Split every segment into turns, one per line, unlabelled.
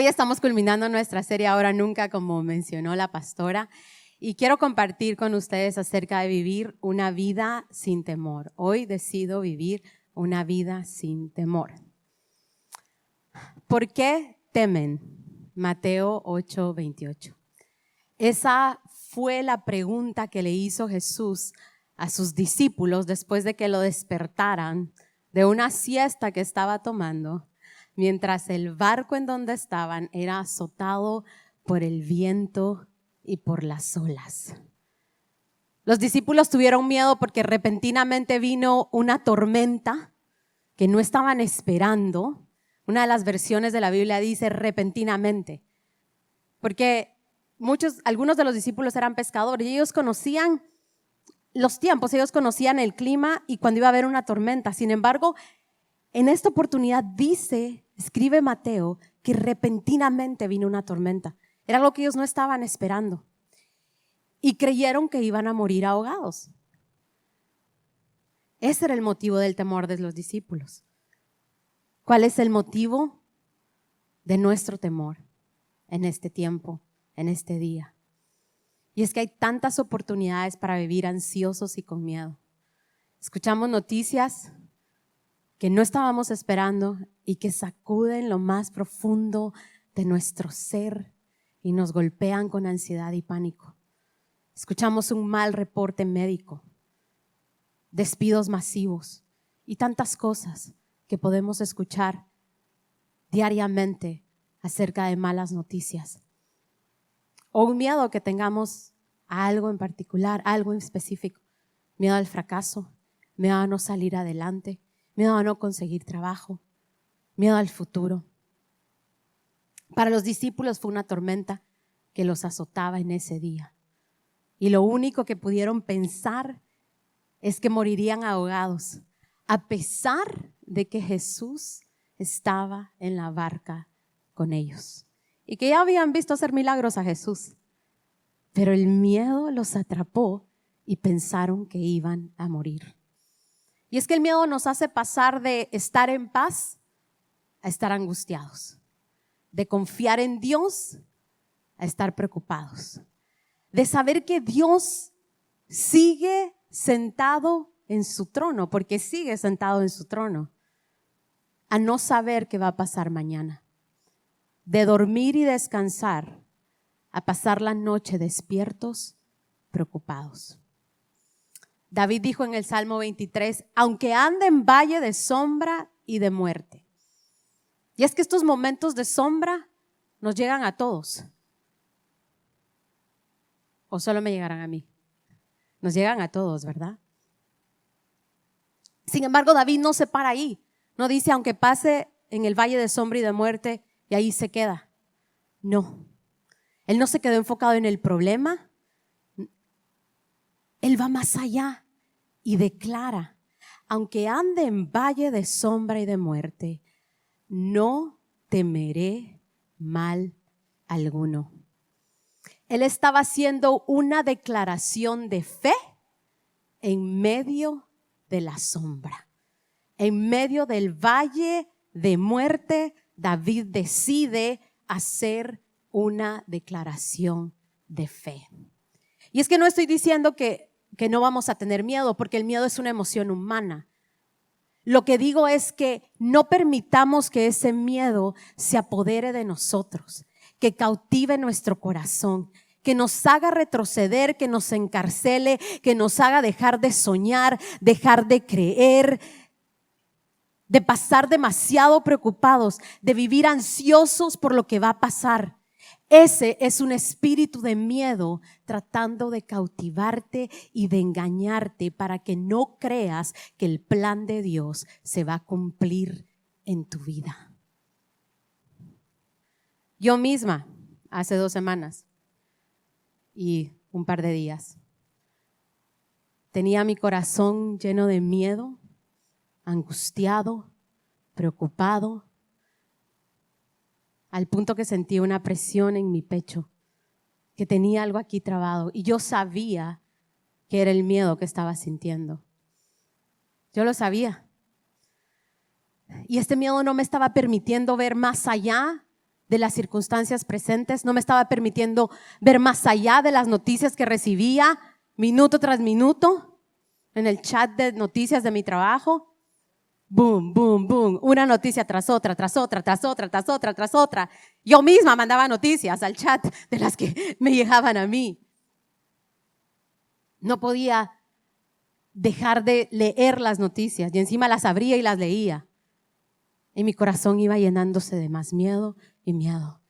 Hoy estamos culminando nuestra serie Ahora Nunca, como mencionó la pastora, y quiero compartir con ustedes acerca de vivir una vida sin temor. Hoy decido vivir una vida sin temor. ¿Por qué temen? Mateo 8:28. Esa fue la pregunta que le hizo Jesús a sus discípulos después de que lo despertaran de una siesta que estaba tomando, mientras el barco en donde estaban era azotado por el viento y por las olas. Los discípulos tuvieron miedo porque repentinamente vino una tormenta que no estaban esperando. Una de las versiones de la Biblia dice repentinamente, porque algunos de los discípulos eran pescadores y ellos conocían los tiempos, ellos conocían el clima y cuando iba a haber una tormenta. Sin embargo, en esta oportunidad escribe Mateo que repentinamente vino una tormenta. Era algo que ellos no estaban esperando y creyeron que iban a morir ahogados. Ese era el motivo del temor de los discípulos. ¿Cuál es el motivo de nuestro temor en este tiempo, en este día? Y es que hay tantas oportunidades para vivir ansiosos y con miedo. Escuchamos noticias que no estábamos esperando y que sacuden lo más profundo de nuestro ser y nos golpean con ansiedad y pánico. Escuchamos un mal reporte médico, despidos masivos y tantas cosas que podemos escuchar diariamente acerca de malas noticias. O un miedo que tengamos a algo en particular, algo en específico. Miedo al fracaso, miedo a no salir adelante, miedo a no conseguir trabajo, miedo al futuro. Para los discípulos fue una tormenta que los azotaba en ese día. Y lo único que pudieron pensar es que morirían ahogados, a pesar de que Jesús estaba en la barca con ellos y que ya habían visto hacer milagros a Jesús. Pero el miedo los atrapó y pensaron que iban a morir. Y es que el miedo nos hace pasar de estar en paz a estar angustiados, de confiar en Dios a estar preocupados, de saber que Dios sigue sentado en su trono, porque sigue sentado en su trono, a no saber qué va a pasar mañana, de dormir y descansar a pasar la noche despiertos, preocupados. David dijo en el Salmo 23, aunque ande en valle de sombra y de muerte. Y es que estos momentos de sombra nos llegan a todos. ¿O solo me llegarán a mí? Nos llegan a todos, ¿verdad? Sin embargo, David no se para ahí. No dice, aunque pase en el valle de sombra y de muerte, y ahí se queda. No. Él no se quedó enfocado en el problema. Él va más allá y declara, aunque ande en valle de sombra y de muerte, no temeré mal alguno. Él estaba haciendo una declaración de fe en medio de la sombra. En medio del valle de muerte, David decide hacer una declaración de fe. Y es que no estoy diciendo que no vamos a tener miedo, porque el miedo es una emoción humana. Lo que digo es que no permitamos que ese miedo se apodere de nosotros, que cautive nuestro corazón, que nos haga retroceder, que nos encarcele, que nos haga dejar de soñar, dejar de creer, de pasar demasiado preocupados, de vivir ansiosos por lo que va a pasar. Ese es un espíritu de miedo tratando de cautivarte y de engañarte para que no creas que el plan de Dios se va a cumplir en tu vida. Yo misma, hace 2 semanas y un par de días, tenía mi corazón lleno de miedo, angustiado, preocupado, al punto que sentí una presión en mi pecho, que tenía algo aquí trabado y yo sabía que era el miedo que estaba sintiendo. Yo lo sabía. Y este miedo no me estaba permitiendo ver más allá de las circunstancias presentes, no me estaba permitiendo ver más allá de las noticias que recibía minuto tras minuto en el chat de noticias de mi trabajo. Boom, boom, boom, una noticia tras otra, tras otra, tras otra, tras otra, tras otra. Yo misma mandaba noticias al chat de las que me llegaban a mí. No podía dejar de leer las noticias y encima las abría y las leía. Y mi corazón iba llenándose de más miedo y miedo.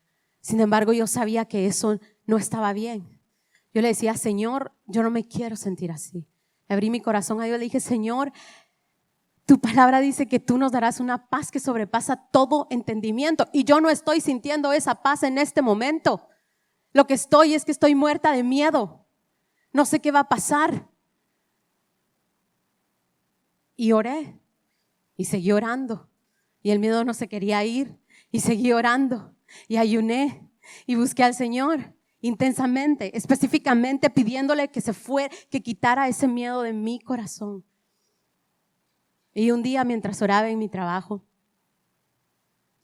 Sin embargo, yo sabía que eso no estaba bien. Yo le decía, Señor, yo no me quiero sentir así. Abrí mi corazón a Dios y le dije, Señor, tu palabra dice que tú nos darás una paz que sobrepasa todo entendimiento. Y yo no estoy sintiendo esa paz en este momento. Lo que estoy es que estoy muerta de miedo. No sé qué va a pasar. Y oré. Y seguí orando. Y el miedo no se quería ir. Y seguí orando. Y ayuné. Y busqué al Señor intensamente, específicamente pidiéndole que quitara ese miedo de mi corazón. Y un día mientras oraba en mi trabajo,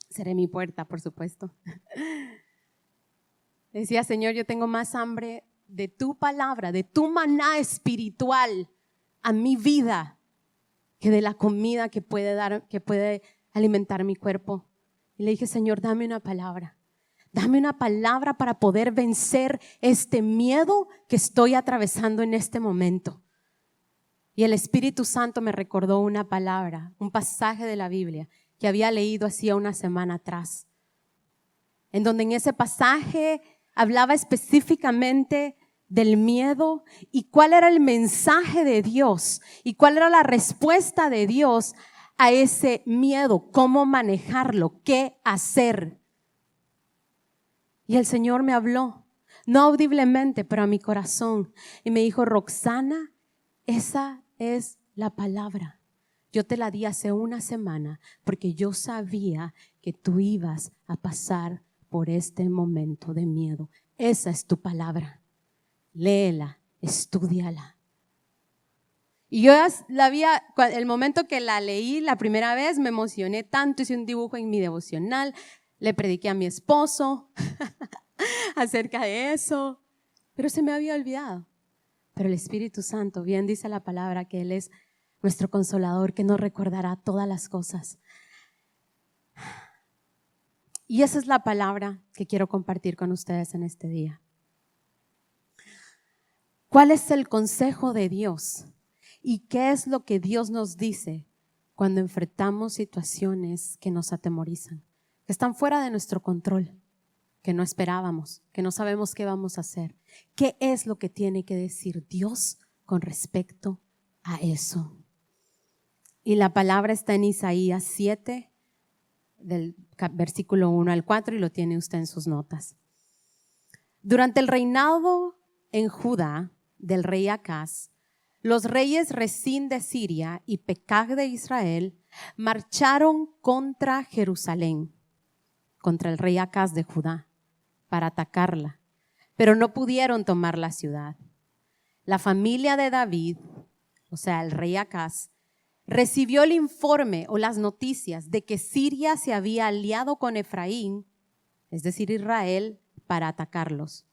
cerré mi puerta, por supuesto, decía, Señor, yo tengo más hambre de tu palabra, de tu maná espiritual a mi vida, que de la comida que puede alimentar mi cuerpo. Y le dije, Señor, dame una palabra para poder vencer este miedo que estoy atravesando en este momento. Y el Espíritu Santo me recordó una palabra, un pasaje de la Biblia que había leído hacía una semana atrás, en donde en ese pasaje hablaba específicamente del miedo y cuál era el mensaje de Dios y cuál era la respuesta de Dios a ese miedo, cómo manejarlo, qué hacer. Y el Señor me habló, no audiblemente, pero a mi corazón, y me dijo, Roxana, esa es la palabra. Yo te la di hace una semana porque yo sabía que tú ibas a pasar por este momento de miedo. Esa es tu palabra. Léela, estúdiala. Y yo el momento que la leí la primera vez me emocioné tanto, hice un dibujo en mi devocional, le prediqué a mi esposo acerca de eso, pero se me había olvidado. Pero el Espíritu Santo, bien dice la palabra que Él es nuestro consolador, que nos recordará todas las cosas. Y esa es la palabra que quiero compartir con ustedes en este día. ¿Cuál es el consejo de Dios? ¿Y qué es lo que Dios nos dice cuando enfrentamos situaciones que nos atemorizan, que están fuera de nuestro control, que no esperábamos, que no sabemos qué vamos a hacer? ¿Qué es lo que tiene que decir Dios con respecto a eso? Y la palabra está en Isaías 7, del versículo 1 al 4, y lo tiene usted en sus notas. Durante el reinado en Judá del rey Acaz, los reyes Resín de Siria y Pekag de Israel marcharon contra Jerusalén, contra el rey Acaz de Judá, para atacarla, pero no pudieron tomar la ciudad. La familia de David, o sea, el rey Acaz, recibió el informe o las noticias de que Siria se había aliado con Efraín, es decir, Israel, para atacarlos,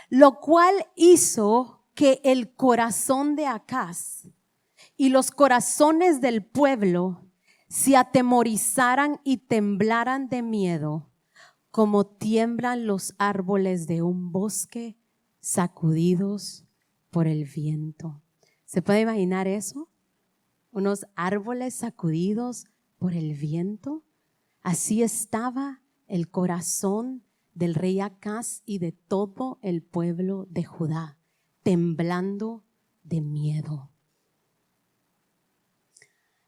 lo cual hizo que el corazón de Acaz y los corazones del pueblo se atemorizaran y temblaran de miedo, como tiemblan los árboles de un bosque sacudidos por el viento. ¿Se puede imaginar eso? Unos árboles sacudidos por el viento. Así estaba el corazón del rey Acaz y de todo el pueblo de Judá, temblando de miedo.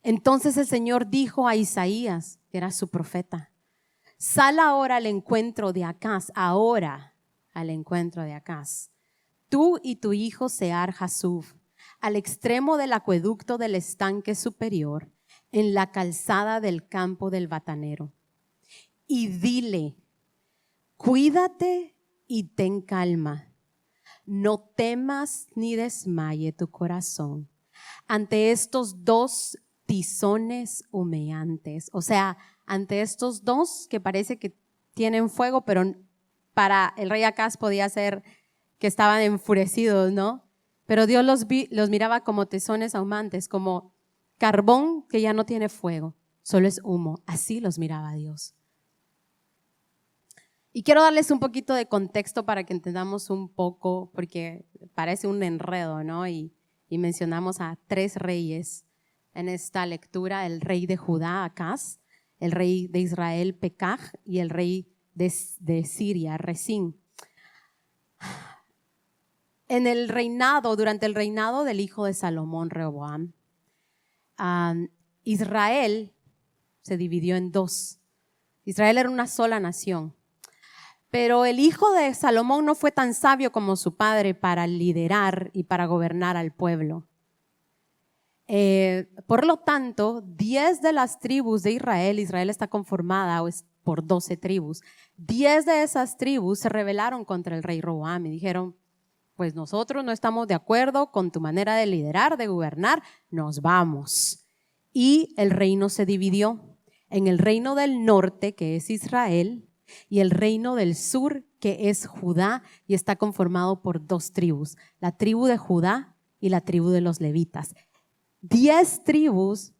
Entonces el Señor dijo a Isaías, que era su profeta, sal ahora al encuentro de Acaz, tú y tu hijo Sear-Jasub, al extremo del acueducto del estanque superior, en la calzada del campo del batanero. Y dile, cuídate y ten calma, no temas ni desmaye tu corazón ante estos dos tizones humeantes, o sea, ante estos dos que parece que tienen fuego, pero para el rey Acaz podía ser que estaban enfurecidos, ¿no? Pero Dios los miraba como tezones ahumantes, como carbón que ya no tiene fuego, solo es humo. Así los miraba Dios. Y quiero darles un poquito de contexto para que entendamos un poco, porque parece un enredo, ¿no? Y mencionamos a 3 reyes en esta lectura: el rey de Judá, Acaz, el rey de Israel, Pekaj, y el rey de Siria, Rezín. Durante el reinado del hijo de Salomón, Rehoboam, Israel se dividió en 2. Israel era una sola nación. Pero el hijo de Salomón no fue tan sabio como su padre para liderar y para gobernar al pueblo. Por lo tanto, 10 de las tribus de Israel está conformada por 12 tribus, 10 de esas tribus se rebelaron contra el rey Roboam y dijeron: pues nosotros no estamos de acuerdo con tu manera de liderar, de gobernar, nos vamos. Y el reino se dividió en el reino del norte, que es Israel, y el reino del sur, que es Judá, y está conformado por 2 tribus, la tribu de Judá y la tribu de los levitas. 10 tribus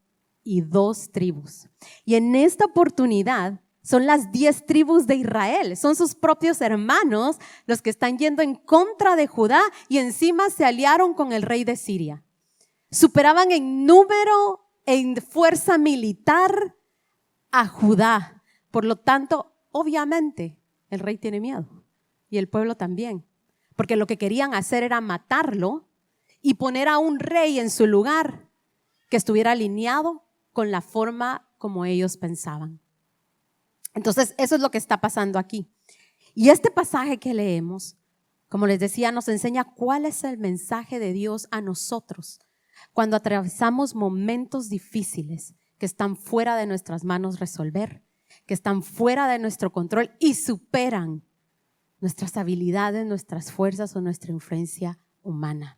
y 2 tribus. Y en esta oportunidad son las 10 tribus de Israel, son sus propios hermanos los que están yendo en contra de Judá y encima se aliaron con el rey de Siria. Superaban en número, en fuerza militar a Judá. Por lo tanto, obviamente, el rey tiene miedo y el pueblo también, porque lo que querían hacer era matarlo y poner a un rey en su lugar que estuviera alineado con la forma como ellos pensaban. Entonces, eso es lo que está pasando aquí. Y este pasaje que leemos, como les decía, nos enseña cuál es el mensaje de Dios a nosotros cuando atravesamos momentos difíciles que están fuera de nuestras manos resolver, que están fuera de nuestro control y superan nuestras habilidades, nuestras fuerzas o nuestra influencia humana.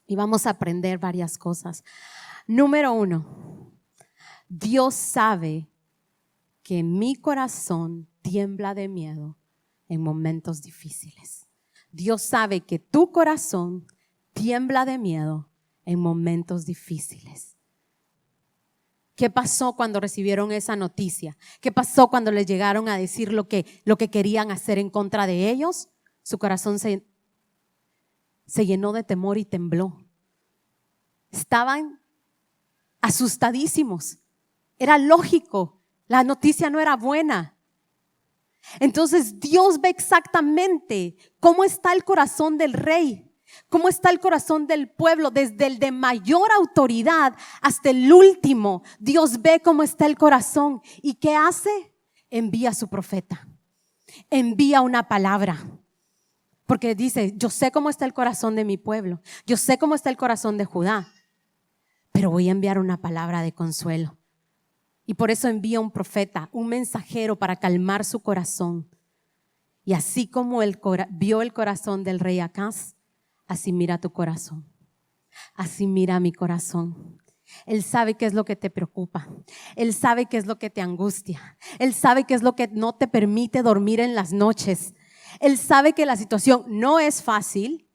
Y vamos a aprender varias cosas. Número 1, Dios sabe que mi corazón tiembla de miedo en momentos difíciles. Dios sabe que tu corazón tiembla de miedo en momentos difíciles. ¿Qué pasó cuando recibieron esa noticia? ¿Qué pasó cuando les llegaron a decir lo que querían hacer en contra de ellos? Su corazón se llenó de temor y tembló. Estaban asustadísimos. Era lógico, la noticia no era buena. Entonces Dios ve exactamente cómo está el corazón del rey. ¿Cómo está el corazón del pueblo? Desde el de mayor autoridad hasta el último, Dios ve cómo está el corazón. ¿Y qué hace? Envía a su profeta. Envía una palabra. Porque dice: yo sé cómo está el corazón de mi pueblo. Yo sé cómo está el corazón de Judá. Pero voy a enviar una palabra de consuelo. Y por eso envía un profeta, un mensajero para calmar su corazón. Y así como él vio el corazón del rey Acaz, así mira tu corazón, así mira mi corazón. Él sabe qué es lo que te preocupa, Él sabe qué es lo que te angustia, Él sabe qué es lo que no te permite dormir en las noches. Él sabe que la situación no es fácil,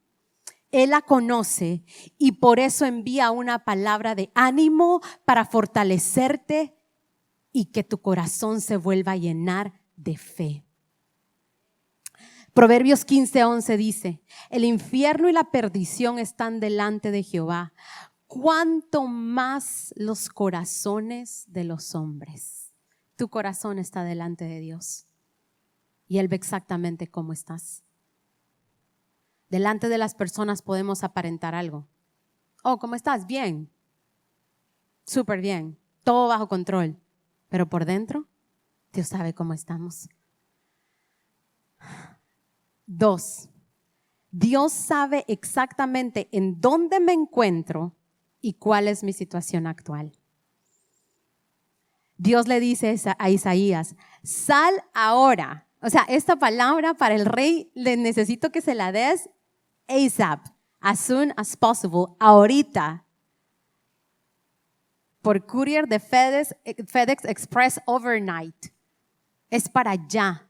Él la conoce y por eso envía una palabra de ánimo para fortalecerte y que tu corazón se vuelva a llenar de fe. Proverbios 15:11 dice: el infierno y la perdición están delante de Jehová, cuánto más los corazones de los hombres. Tu corazón está delante de Dios y Él ve exactamente cómo estás. Delante de las personas podemos aparentar algo. Oh, ¿cómo estás? Bien, súper bien, todo bajo control. Pero por dentro, Dios sabe cómo estamos. 2, Dios sabe exactamente en dónde me encuentro y cuál es mi situación actual. Dios le dice a Isaías: sal ahora. O sea, esta palabra para el rey le necesito que se la des ASAP, as soon as possible, ahorita. Por courier de FedEx Express overnight. es para allá.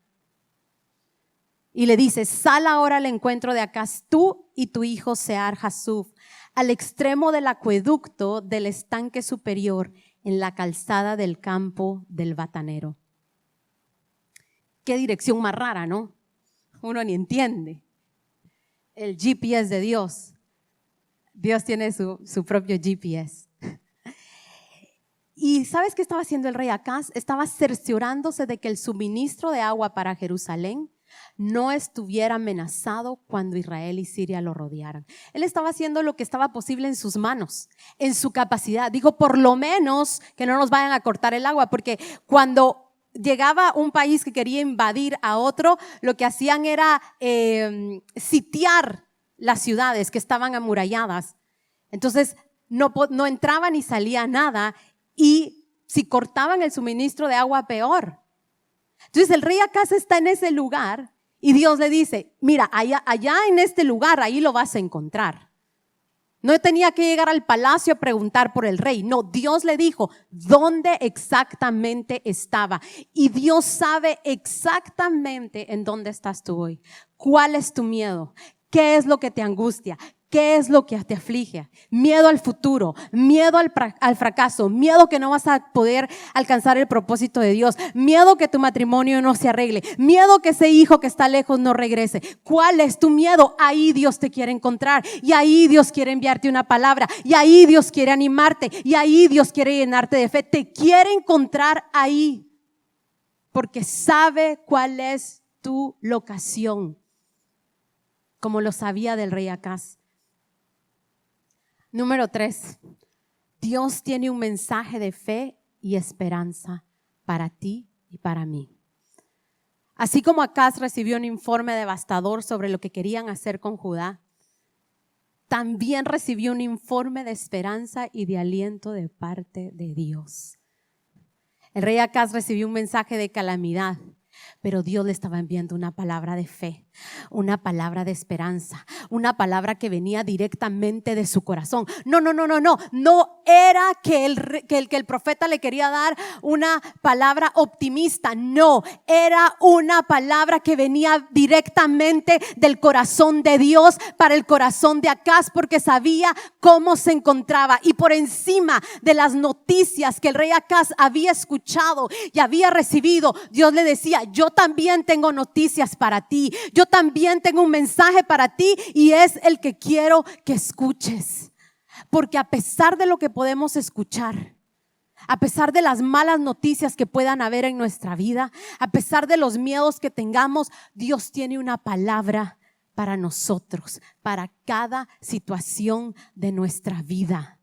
Y le dice, sal ahora al encuentro de Acaz, tú y tu hijo Sear-Jasub, al extremo del acueducto del estanque superior, en la calzada del campo del batanero. Qué dirección más rara, ¿no? Uno ni entiende. El GPS de Dios. Dios tiene su propio GPS. ¿Y sabes qué estaba haciendo el rey Acaz? Estaba cerciorándose de que el suministro de agua para Jerusalén no estuviera amenazado cuando Israel y Siria lo rodearan. Él estaba haciendo lo que estaba posible en sus manos, en su capacidad. Digo, por lo menos que no nos vayan a cortar el agua, porque cuando llegaba un país que quería invadir a otro, lo que hacían era sitiar las ciudades que estaban amuralladas. Entonces no entraba ni salía nada, y si cortaban el suministro de agua, peor. Entonces el rey Acaz está en ese lugar y Dios le dice, mira, allá en este lugar, ahí lo vas a encontrar. No tenía que llegar al palacio a preguntar por el rey. No, Dios le dijo dónde exactamente estaba. Y Dios sabe exactamente en dónde estás tú hoy. ¿Cuál es tu miedo? ¿Qué es lo que te angustia? ¿Qué es lo que te aflige? Miedo al futuro, miedo al fracaso, miedo que no vas a poder alcanzar el propósito de Dios, miedo que tu matrimonio no se arregle, miedo que ese hijo que está lejos no regrese. ¿Cuál es tu miedo? Ahí Dios te quiere encontrar, y ahí Dios quiere enviarte una palabra, y ahí Dios quiere animarte, y ahí Dios quiere llenarte de fe. Te quiere encontrar ahí, porque sabe cuál es tu locación, como lo sabía del rey Acaz. Número 3, Dios tiene un mensaje de fe y esperanza para ti y para mí. Así como Acaz recibió un informe devastador sobre lo que querían hacer con Judá, también recibió un informe de esperanza y de aliento de parte de Dios. El rey Acaz recibió un mensaje de calamidad, pero Dios le estaba enviando una palabra de fe, una palabra de esperanza, una palabra que venía directamente de su corazón. No era que el profeta le quería dar una palabra optimista. No, era una palabra que venía directamente del corazón de Dios para el corazón de Acaz, porque sabía cómo se encontraba. Y por encima de las noticias que el rey Acaz había escuchado y había recibido, Dios le decía, yo también tengo noticias para ti, yo también tengo un mensaje para ti, y es el que quiero que escuches. Porque a pesar de lo que podemos escuchar, a pesar de las malas noticias que puedan haber en nuestra vida, a pesar de los miedos que tengamos, Dios tiene una palabra para nosotros, para cada situación de nuestra vida.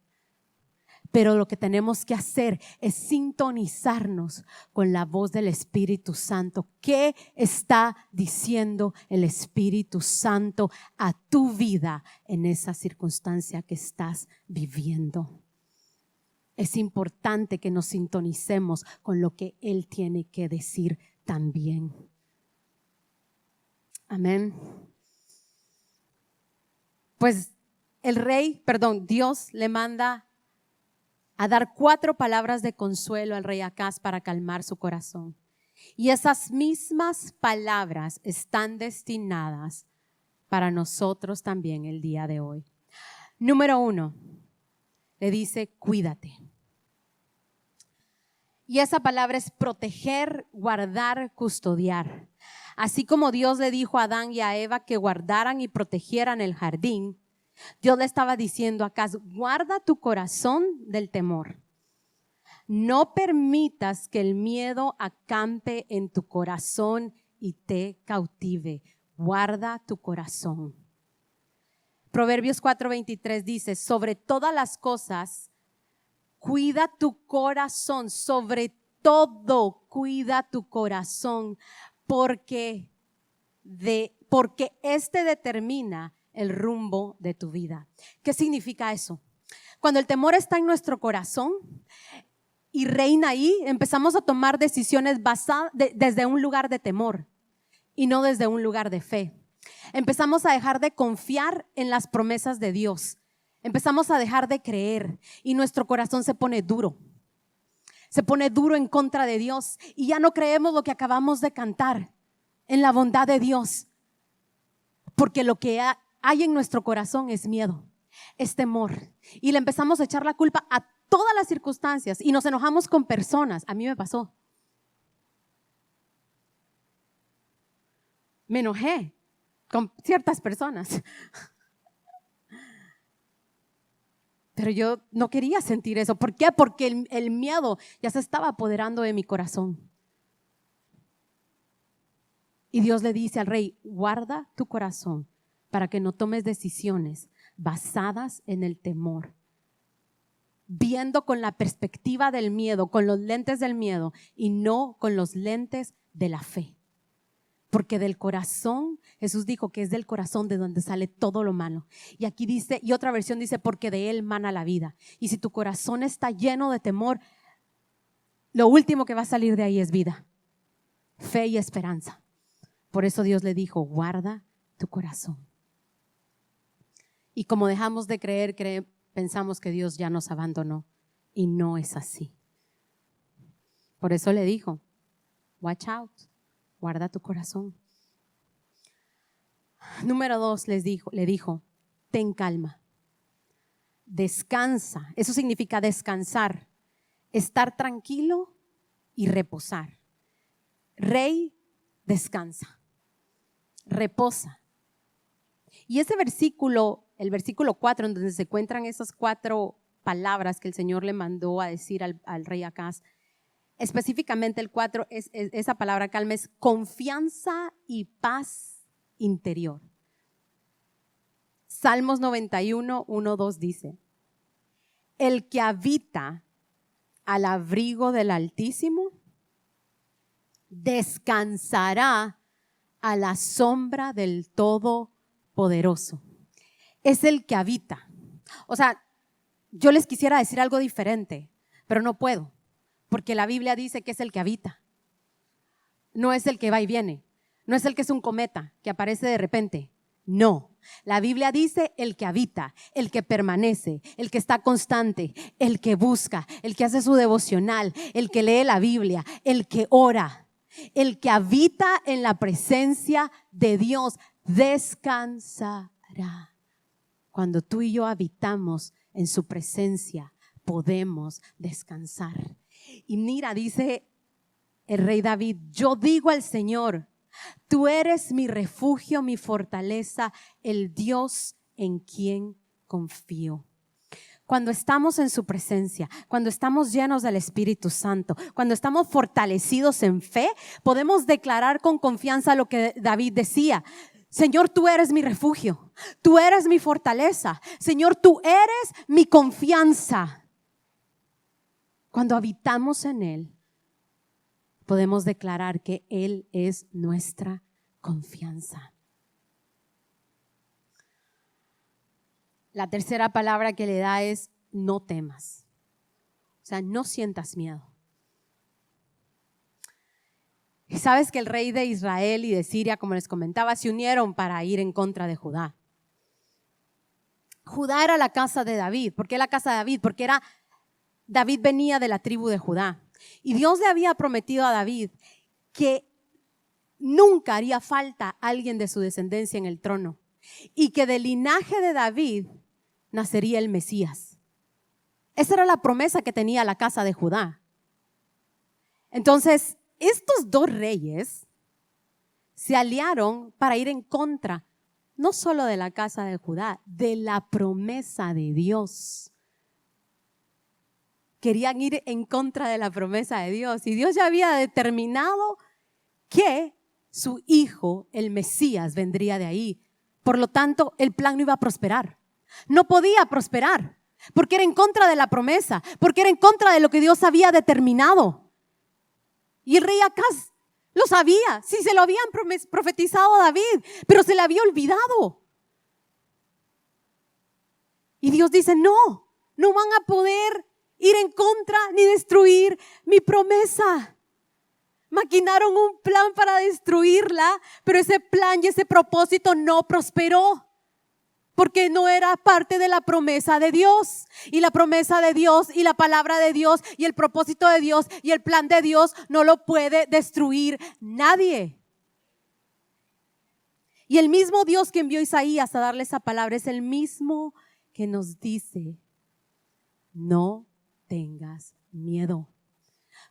Pero lo que tenemos que hacer es sintonizarnos con la voz del Espíritu Santo. ¿Qué está diciendo el Espíritu Santo a tu vida en esa circunstancia que estás viviendo? Es importante que nos sintonicemos con lo que Él tiene que decir también. Amén. Pues Dios le manda a dar 4 palabras de consuelo al rey Acaz para calmar su corazón. Y esas mismas palabras están destinadas para nosotros también el día de hoy. Número 1, le dice, cuídate. Y esa palabra es proteger, guardar, custodiar. Así como Dios le dijo a Adán y a Eva que guardaran y protegieran el jardín, Dios le estaba diciendo a Acaz, guarda tu corazón del temor. No permitas que el miedo acampe en tu corazón y te cautive. Guarda tu corazón. Proverbios 4:23 dice, sobre todas las cosas, cuida tu corazón. Sobre todo, cuida tu corazón, porque este determina el rumbo de tu vida. ¿Qué significa eso? Cuando el temor está en nuestro corazón y reina ahí, empezamos a tomar decisiones desde un lugar de temor y no desde un lugar de fe. Empezamos a dejar de confiar en las promesas de Dios. Empezamos a dejar de creer y nuestro corazón se pone duro. se pone duro en contra de Dios y ya no creemos lo que acabamos de cantar en la bondad de Dios, porque lo que hay en nuestro corazón es miedo, es temor, y le empezamos a echar la culpa a todas las circunstancias y nos enojamos con personas. A mí me pasó, me enojé con ciertas personas, pero yo no quería sentir eso. ¿Por qué? Porque el miedo ya se estaba apoderando de mi corazón. Y Dios le dice al rey: guarda tu corazón para que no tomes decisiones basadas en el temor, viendo con la perspectiva del miedo, con los lentes del miedo y no con los lentes de la fe. Porque del corazón, Jesús dijo que es del corazón de donde sale todo lo malo. Y aquí dice, y otra versión dice, porque de él mana la vida. Y si tu corazón está lleno de temor, lo último que va a salir de ahí es vida, fe y esperanza. Por eso Dios le dijo: guarda tu corazón. Y como dejamos de creer, pensamos que Dios ya nos abandonó, y no es así. Por eso le dijo: watch out, guarda tu corazón. Número 2, le dijo: ten calma, descansa. Eso significa descansar, estar tranquilo y reposar. Rey, descansa, reposa. Y ese versículo, el versículo 4, en donde se encuentran esas 4 palabras que el Señor le mandó a decir al rey Acaz, específicamente el 4, esa palabra calma es confianza y paz interior. Salmos 91, 1, 2 dice: el que habita al abrigo del Altísimo descansará a la sombra del Todopoderoso. Es el que habita. O sea, yo les quisiera decir algo diferente, pero no puedo, porque la Biblia dice que es el que habita. No es el que va y viene, no es el que es un cometa que aparece de repente. No, la Biblia dice el que habita, el que permanece, el que está constante, el que busca, el que hace su devocional, el que lee la Biblia, el que ora, el que habita en la presencia de Dios descansará. Cuando tú y yo habitamos en su presencia, podemos descansar. Y mira, dice el rey David: yo digo al Señor, tú eres mi refugio, mi fortaleza, el Dios en quien confío. Cuando estamos en su presencia, cuando estamos llenos del Espíritu Santo, cuando estamos fortalecidos en fe, podemos declarar con confianza lo que David decía: Señor, tú eres mi refugio, tú eres mi fortaleza, Señor, tú eres mi confianza. Cuando habitamos en Él, podemos declarar que Él es nuestra confianza. La tercera palabra que le da es: no temas. O sea, no sientas miedo. Y sabes que el rey de Israel y de Siria, como les comentaba, se unieron para ir en contra de Judá. Judá era la casa de David. ¿Por qué la casa de David? Porque David venía de la tribu de Judá. Y Dios le había prometido a David que nunca haría falta alguien de su descendencia en el trono, y que del linaje de David nacería el Mesías. Esa era la promesa que tenía la casa de Judá. Entonces, estos 2 reyes se aliaron para ir en contra, no solo de la casa de Judá, de la promesa de Dios. Querían ir en contra de la promesa de Dios, y Dios ya había determinado que su hijo, el Mesías, vendría de ahí. Por lo tanto, el plan no iba a prosperar. No podía prosperar, porque era en contra de la promesa, porque era en contra de lo que Dios había determinado. Y el rey Acaz lo sabía, sí se lo habían profetizado a David, pero se le había olvidado. Y Dios dice: no van a poder ir en contra ni destruir mi promesa. Maquinaron un plan para destruirla, pero ese plan y ese propósito no prosperó. porque no era parte de la promesa de Dios. Y la promesa de Dios y la palabra de Dios y el propósito de Dios y el plan de Dios no lo puede destruir nadie. Y el mismo Dios que envió a Isaías a darle esa palabra es el mismo que nos dice: no tengas miedo.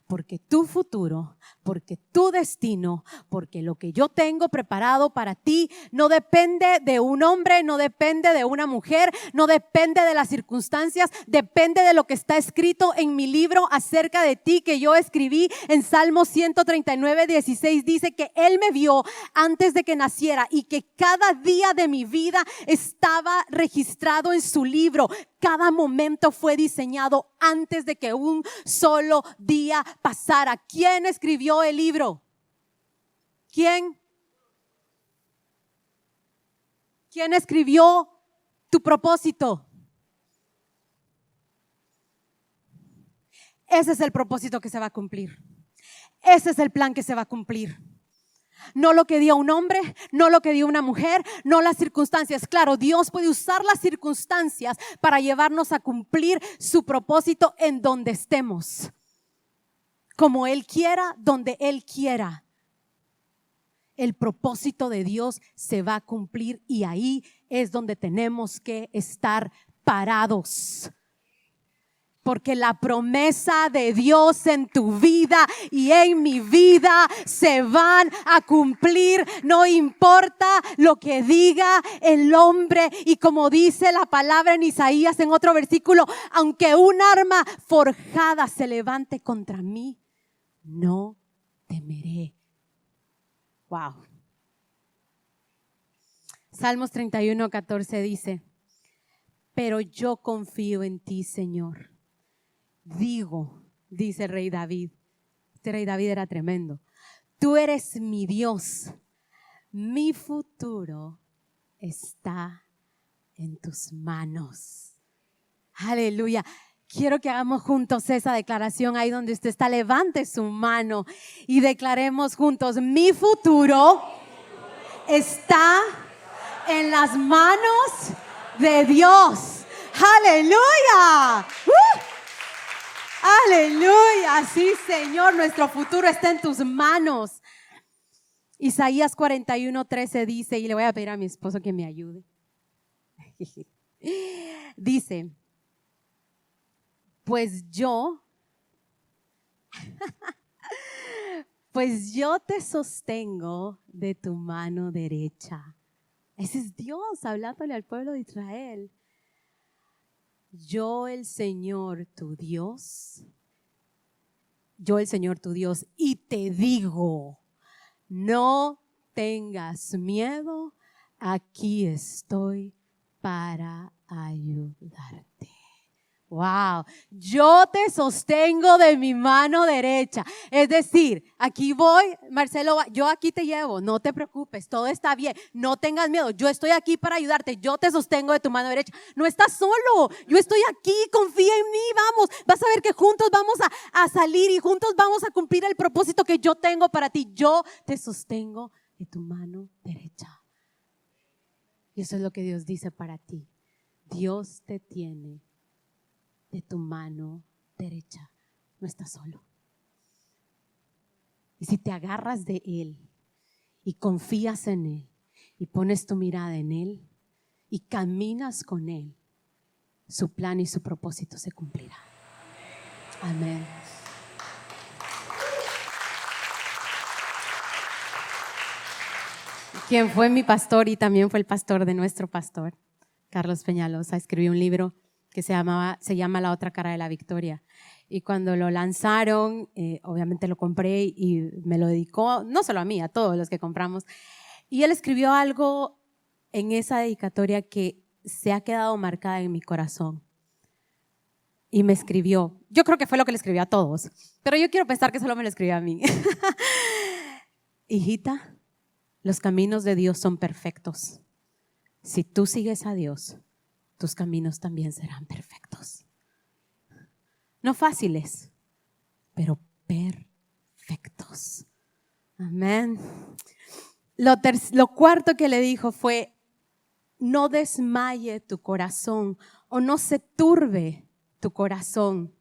Porque tu futuro, porque tu destino, porque lo que yo tengo preparado para ti no depende de un hombre, no depende de una mujer, no depende de las circunstancias, depende de lo que está escrito en mi libro acerca de ti que yo escribí en Salmo 139:16. Dice que Él me vio antes de que naciera y que cada día de mi vida estaba registrado en su libro. Cada momento fue diseñado antes de que un solo día pasara. ¿Quién escribió el libro? ¿Quién? ¿Quién escribió tu propósito? Ese es el propósito que se va a cumplir. Ese es el plan que se va a cumplir. No lo que dio un hombre, no lo que dio una mujer, no las circunstancias. Claro, Dios puede usar las circunstancias para llevarnos a cumplir su propósito en donde estemos. Como Él quiera, donde Él quiera. El propósito de Dios se va a cumplir y ahí es donde tenemos que estar parados. Porque la promesa de Dios en tu vida y en mi vida se van a cumplir. No importa lo que diga el hombre. Y como dice la palabra en Isaías en otro versículo: aunque un arma forjada se levante contra mí, no temeré. Wow. Salmos 31:14 dice: pero yo confío en ti, Señor. Digo, dice el rey David. Este rey David era tremendo. Tú eres mi Dios. Mi futuro está en tus manos. Aleluya. Quiero que hagamos juntos esa declaración ahí donde usted está. Levante su mano y declaremos juntos: mi futuro está en las manos de Dios. Aleluya. Aleluya, sí, Señor, nuestro futuro está en tus manos. Isaías 41:13 dice, y le voy a pedir a mi esposo que me ayude. Dice: pues yo te sostengo de tu mano derecha. Ese es Dios hablándole al pueblo de Israel. Yo el Señor tu Dios, y te digo, no tengas miedo, aquí estoy para ayudarte. Wow, yo te sostengo de mi mano derecha. Es decir, aquí voy, Marcelo, yo aquí te llevo, no te preocupes, todo está bien, no tengas miedo, yo estoy aquí para ayudarte, yo te sostengo de tu mano derecha. No estás solo, yo estoy aquí, confía en mí, vamos, vas a ver que juntos vamos a salir y juntos vamos a cumplir el propósito que yo tengo para ti. Yo te sostengo de tu mano derecha. Y eso es lo que Dios dice para ti. Dios te tiene de tu mano derecha. No estás solo. Y si te agarras de Él y confías en Él y pones tu mirada en Él y caminas con Él, su plan y su propósito se cumplirá. Amén. Quien fue mi pastor y también fue el pastor de nuestro pastor, Carlos Peñalosa, escribió un libro que se llama La otra cara de la victoria. Y cuando lo lanzaron, obviamente lo compré y me lo dedicó, no solo a mí, a todos los que compramos. Y él escribió algo en esa dedicatoria que se ha quedado marcada en mi corazón. Y me escribió, yo creo que fue lo que le escribió a todos, pero yo quiero pensar que solo me lo escribió a mí. Hijita, los caminos de Dios son perfectos. Si tú sigues a Dios, tus caminos también serán perfectos. No fáciles, pero perfectos. Amén. Lo cuarto que le dijo fue: no desmaye tu corazón o no se turbe tu corazón.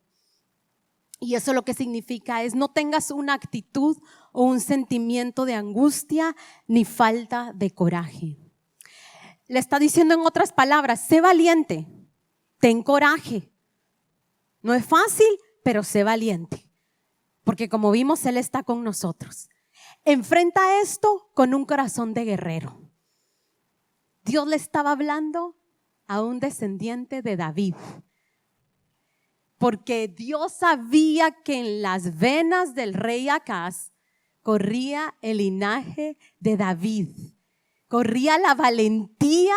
Y eso lo que significa es no tengas una actitud o un sentimiento de angustia ni falta de coraje. Le está diciendo en otras palabras, sé valiente, ten coraje. No es fácil, pero sé valiente. Porque como vimos, Él está con nosotros. Enfrenta esto con un corazón de guerrero. Dios le estaba hablando a un descendiente de David. Porque Dios sabía que en las venas del rey Acaz corría el linaje de David. Corría la valentía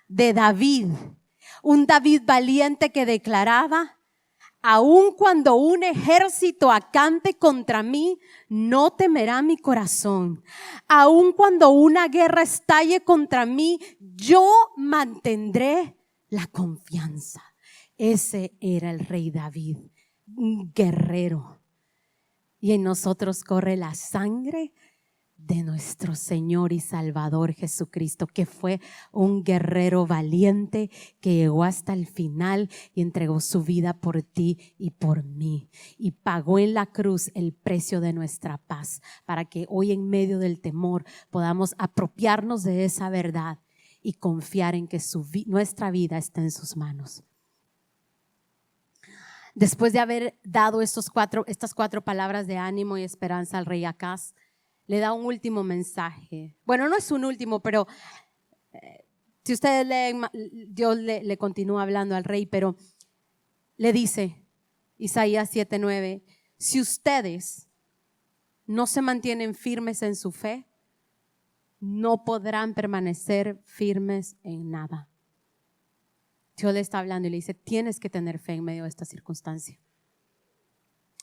de David. Un David valiente que declaraba: aun cuando un ejército acampe contra mí, no temerá mi corazón. Aun cuando una guerra estalle contra mí, yo mantendré la confianza. Ese era el rey David, un guerrero. Y en nosotros corre la sangre de nuestro Señor y Salvador Jesucristo, que fue un guerrero valiente que llegó hasta el final y entregó su vida por ti y por mí y pagó en la cruz el precio de nuestra paz, para que hoy en medio del temor podamos apropiarnos de esa verdad y confiar en que nuestra vida está en sus manos. Después de haber dado estas cuatro palabras de ánimo y esperanza al rey Acaz, le da un último mensaje. Bueno, no es un último, pero si ustedes leen, Dios le continúa hablando al rey, pero le dice, Isaías 7:9, si ustedes no se mantienen firmes en su fe, no podrán permanecer firmes en nada. Dios le está hablando y le dice, tienes que tener fe en medio de esta circunstancia.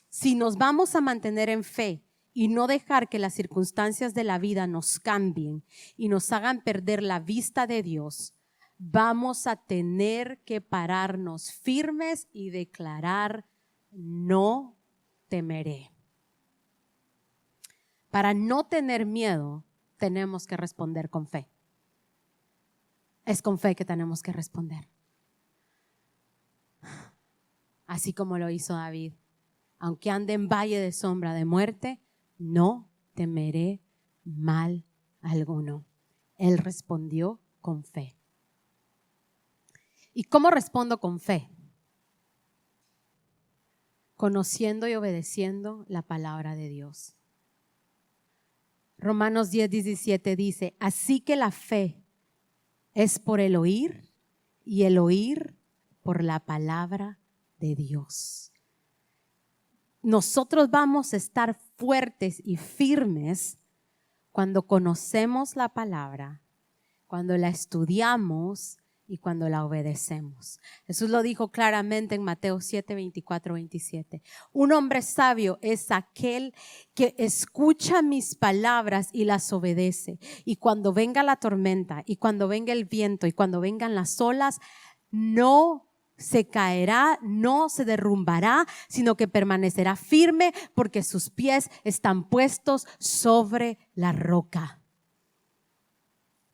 Si nos vamos a mantener en fe y no dejar que las circunstancias de la vida nos cambien y nos hagan perder la vista de Dios, vamos a tener que pararnos firmes y declarar, no temeré. Para no tener miedo, tenemos que responder con fe. Es con fe que tenemos que responder. Así como lo hizo David. Aunque ande en valle de sombra de muerte, no temeré mal alguno. Él respondió con fe. ¿Y cómo respondo con fe? Conociendo y obedeciendo la palabra de Dios. Romanos 10:17 dice, así que la fe es por el oír y el oír por la palabra de Dios. Nosotros vamos a estar fuertes y firmes cuando conocemos la palabra, cuando la estudiamos y cuando la obedecemos. Jesús lo dijo claramente en Mateo 7:24-27. Un hombre sabio es aquel que escucha mis palabras y las obedece. Y cuando venga la tormenta, y cuando venga el viento, y cuando vengan las olas, no se caerá, no se derrumbará, sino que permanecerá firme porque sus pies están puestos sobre la roca.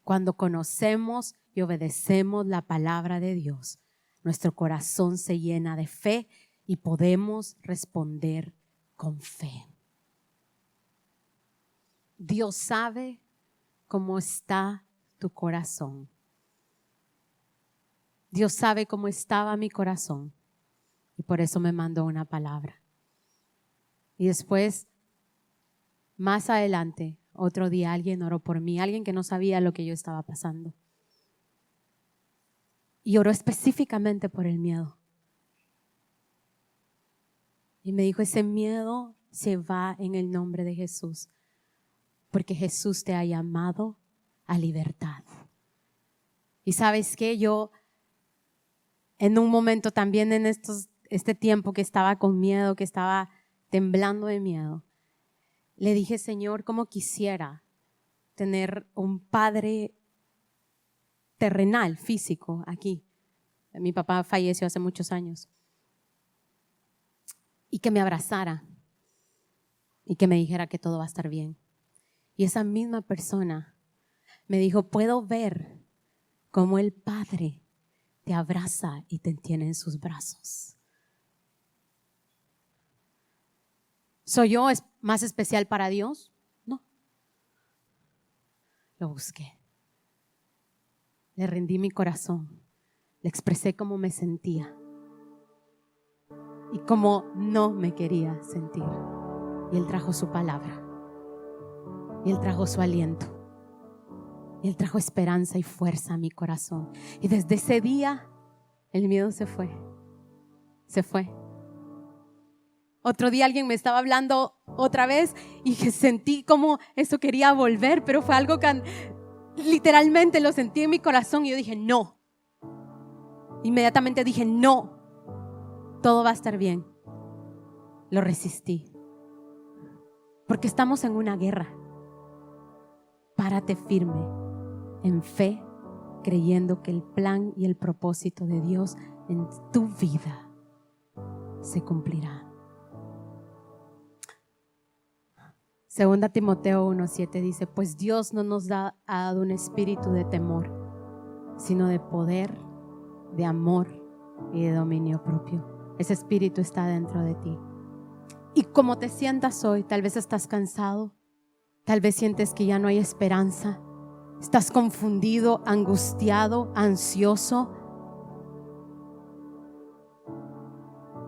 Cuando conocemos y obedecemos la palabra de Dios, nuestro corazón se llena de fe y podemos responder con fe. Dios sabe cómo está tu corazón. Dios sabe cómo estaba mi corazón y por eso me mandó una palabra. Y después, más adelante, otro día alguien oró por mí, alguien que no sabía lo que yo estaba pasando. Y oró específicamente por el miedo. Y me dijo, ese miedo se va en el nombre de Jesús, porque Jesús te ha llamado a libertad. Y ¿sabes qué? Yo en un momento también en este tiempo que estaba con miedo, que estaba temblando de miedo, le dije, Señor, cómo quisiera tener un padre terrenal, físico, aquí. Mi papá falleció hace muchos años. Y que me abrazara y que me dijera que todo va a estar bien. Y esa misma persona me dijo, puedo ver como el Padre te abraza y te tiene en sus brazos. ¿Soy yo más especial para Dios? No. Lo busqué. Le rendí mi corazón. Le expresé cómo me sentía y cómo no me quería sentir. Y Él trajo su palabra. Y Él trajo su aliento. Y Él trajo esperanza y fuerza a mi corazón. Y desde ese día el miedo se fue. Se fue. Otro día alguien me estaba hablando otra vez y sentí como eso quería volver, pero fue algo que literalmente lo sentí en mi corazón y yo dije no. Inmediatamente dije no, todo va a estar bien. Lo resistí. Porque estamos en una guerra. Párate firme, en fe, creyendo que el plan y el propósito de Dios en tu vida se cumplirá. 2 Timoteo 1:7 dice, pues Dios no nos ha dado un espíritu de temor, sino de poder, de amor y de dominio propio. Ese espíritu está dentro de ti. Y como te sientas hoy, tal vez estás cansado, tal vez sientes que ya no hay esperanza, estás confundido, angustiado, ansioso.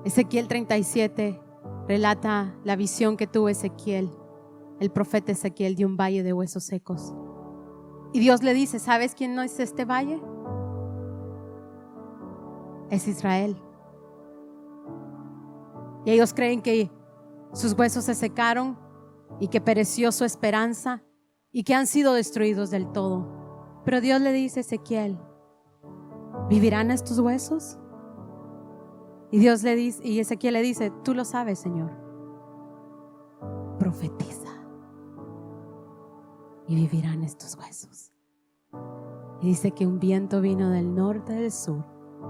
Ezequiel 37 relata la visión que tuvo Ezequiel, el profeta Ezequiel, de un valle de huesos secos. Y Dios le dice, ¿sabes quién no es este valle? Es Israel. Y ellos creen que sus huesos se secaron y que pereció su esperanza y que han sido destruidos del todo. Pero Dios le dice a Ezequiel, ¿vivirán estos huesos? Y Dios le dice, y Ezequiel le dice, tú lo sabes, Señor. Profetiza y vivirán estos huesos. Y dice que un viento vino del norte, del sur,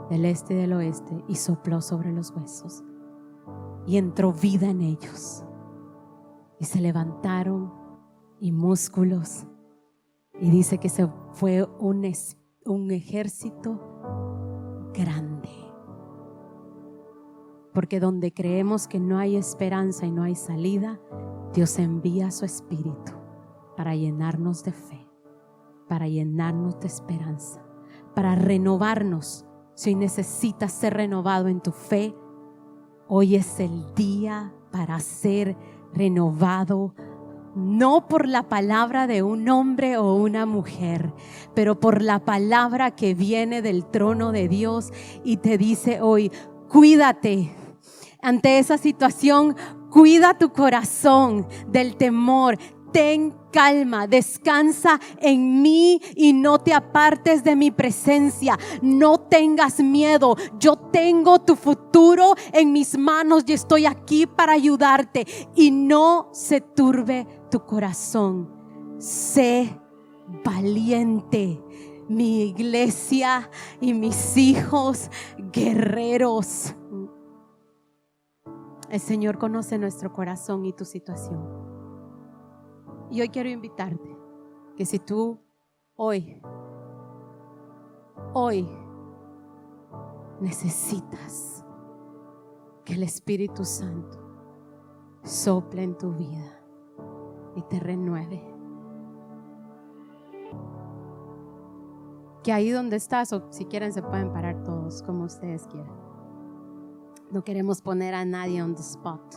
del este y del oeste y sopló sobre los huesos y entró vida en ellos y se levantaron y músculos, y dice que se fue un ejército grande, porque donde creemos que no hay esperanza y no hay salida, Dios envía su espíritu para llenarnos de fe, para llenarnos de esperanza, para renovarnos. Si hoy necesitas ser renovado en tu fe, hoy es el día para ser renovado, no por la palabra de un hombre o una mujer, pero por la palabra que viene del trono de Dios y te dice hoy, cuídate ante esa situación, cuida tu corazón del temor. Ten calma, descansa en mí y no te apartes de mi presencia. No tengas miedo. Yo tengo tu futuro en mis manos y estoy aquí para ayudarte. Y no se turbe tu corazón. Sé valiente. Mi iglesia y mis hijos guerreros. El Señor conoce nuestro corazón y tu situación. Y hoy quiero invitarte que si tú hoy necesitas que el Espíritu Santo sople en tu vida y te renueve, que ahí donde estás, o si quieren se pueden parar todos como ustedes quieran. No queremos poner a nadie on the spot.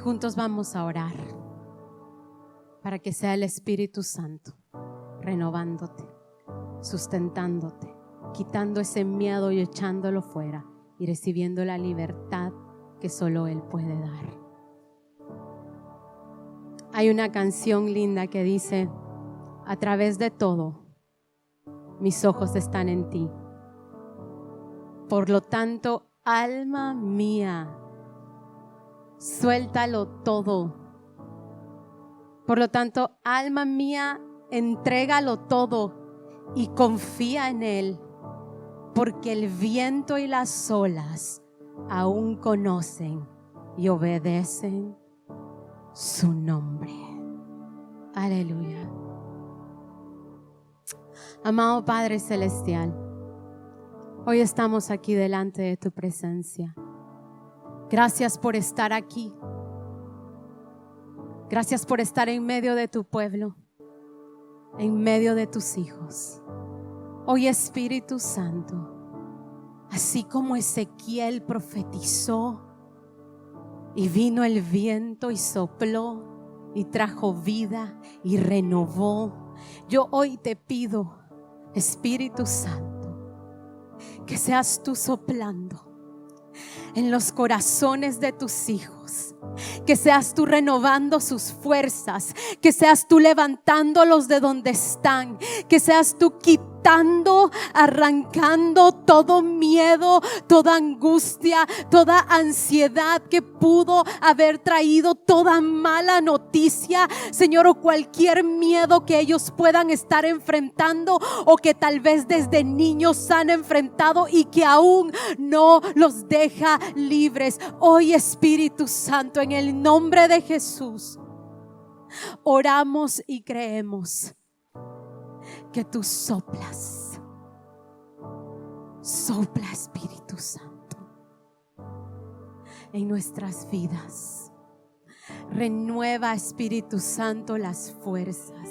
Juntos vamos a orar para que sea el Espíritu Santo renovándote, sustentándote, quitando ese miedo y echándolo fuera y recibiendo la libertad que solo Él puede dar. Hay una canción linda que dice, a través de todo, mis ojos están en ti. Por lo tanto, alma mía, suéltalo todo. Por lo tanto, alma mía, entrégalo todo y confía en Él, porque el viento y las olas aún conocen y obedecen su nombre. Aleluya. Amado Padre Celestial, hoy estamos aquí delante de tu presencia. Gracias por estar aquí. Gracias por estar en medio de tu pueblo, en medio de tus hijos. Hoy, Espíritu Santo, así como Ezequiel profetizó y vino el viento y sopló y trajo vida y renovó, yo hoy te pido, Espíritu Santo, que seas tú soplando en los corazones de tus hijos, que seas tú renovando sus fuerzas, que seas tú levantándolos de donde están, que seas tú quitando, arrancando todo miedo, toda angustia, toda ansiedad que pudo haber traído, toda mala noticia, Señor, o cualquier miedo que ellos puedan estar enfrentando o que tal vez desde niños han enfrentado y que aún no los deja libres. Hoy, Espíritu Santo, en el nombre de Jesús, oramos y creemos que tú soplas. Sopla, Espíritu Santo, en nuestras vidas. Renueva, Espíritu Santo, las fuerzas.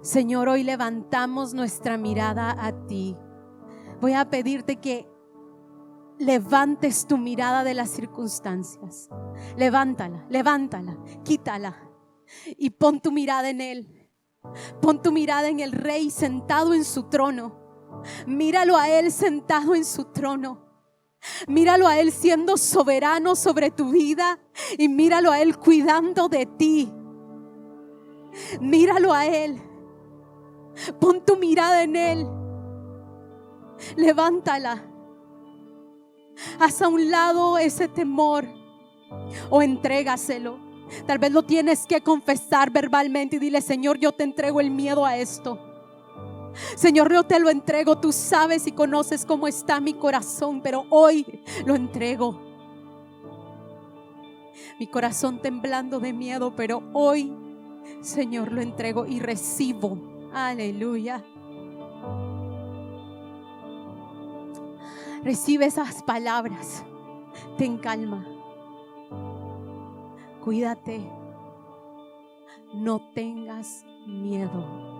Señor, hoy levantamos nuestra mirada a ti. Voy a pedirte que levantes tu mirada de las circunstancias. Levántala, levántala, quítala y pon tu mirada en Él. Pon tu mirada en el Rey sentado en su trono. Míralo a Él sentado en su trono. Míralo a Él siendo soberano sobre tu vida y míralo a Él cuidando de ti. Míralo a Él. Pon tu mirada en Él. Levántala. Haz a un lado ese temor o entrégaselo. Tal vez lo tienes que confesar verbalmente y dile: Señor, yo te entrego el miedo a esto. Señor, yo te lo entrego. Tú sabes y conoces cómo está mi corazón, pero hoy lo entrego. Mi corazón temblando de miedo, pero hoy, Señor, lo entrego y recibo. Aleluya. Recibe esas palabras. Ten calma. Cuídate. No tengas miedo.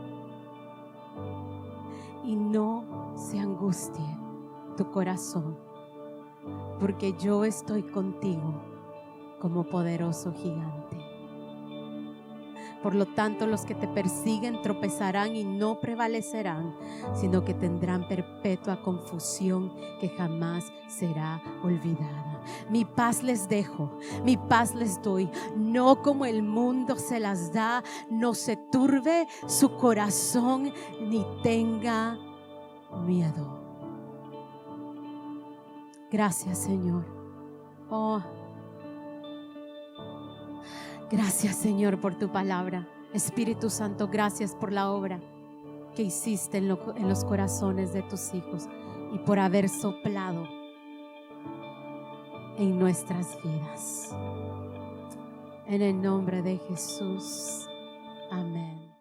Y no se angustie tu corazón, porque yo estoy contigo como poderoso gigante. Por lo tanto, los que te persiguen tropezarán y no prevalecerán, sino que tendrán perpetua confusión que jamás será olvidada. Mi paz les dejo, mi paz les doy, no como el mundo se las da. No se turbe su corazón ni tenga miedo. Gracias, Señor. Oh, gracias, Señor, por tu palabra. Espíritu Santo, gracias por la obra que hiciste en los corazones de tus hijos y por haber soplado en nuestras vidas. En el nombre de Jesús. Amén.